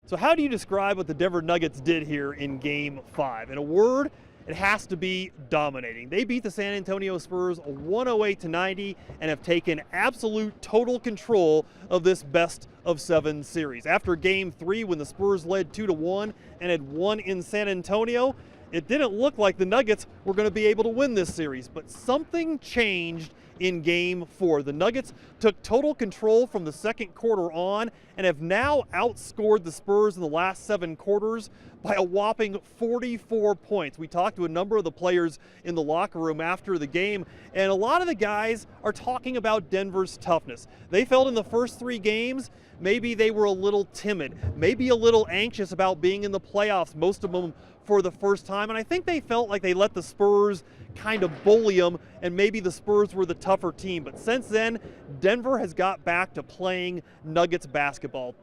So how do you describe what the Denver Nuggets did here in Game 5? In a word, it has to be dominating. They beat the San Antonio Spurs 108-90 and have taken absolute total control of this best-of-7 series. After Game 3, when the Spurs led 2-1 and had won in San Antonio, it didn't look like the Nuggets were going to be able to win this series, but something changed in Game 4. The Nuggets took total control from the second quarter on and have now outscored the Spurs in the last 7 quarters by a whopping 44 points. We talked to a number of the players in the locker room after the game, and a lot of the guys are talking about Denver's toughness. They felt in the first 3 games maybe they were a little timid, maybe a little anxious about being in the playoffs, most of them for the first time, and I think they felt like they let the Spurs kind of bully them, and maybe the Spurs were the tougher team. But since then, Denver has got back to playing Nuggets basketball.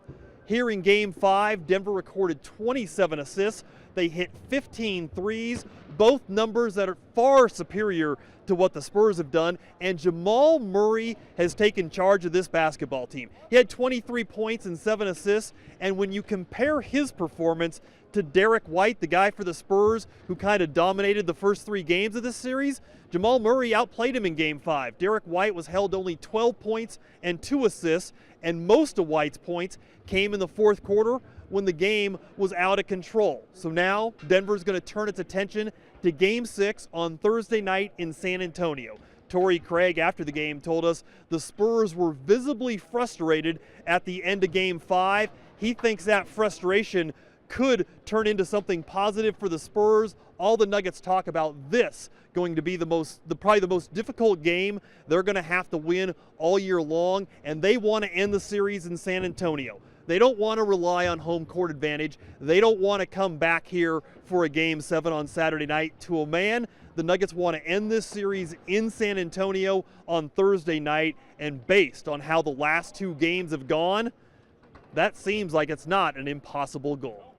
Here in Game 5, Denver recorded 27 assists. They hit 15 threes, both numbers that are far superior to what the Spurs have done, and Jamal Murray has taken charge of this basketball team. He had 23 points and 7 assists, and when you compare his performance to Derek White, the guy for the Spurs who kind of dominated the first 3 games of this series, Jamal Murray outplayed him in Game 5. Derek White was held to only 12 points and 2 assists, and most of White's points came in the fourth quarter when the game was out of control. So now Denver's going to turn its attention to Game 6 on Thursday night in San Antonio. Torrey Craig, after the game, told us the Spurs were visibly frustrated at the end of Game 5. He thinks that frustration could turn into something positive for the Spurs. All the Nuggets talk about this going to be probably the most difficult game they're going to have to win all year long, and they want to end the series in San Antonio. They don't want to rely on home court advantage. They don't want to come back here for a Game 7 on Saturday night. To a man, the Nuggets want to end this series in San Antonio on Thursday night, and based on how the last 2 games have gone, that seems like it's not an impossible goal.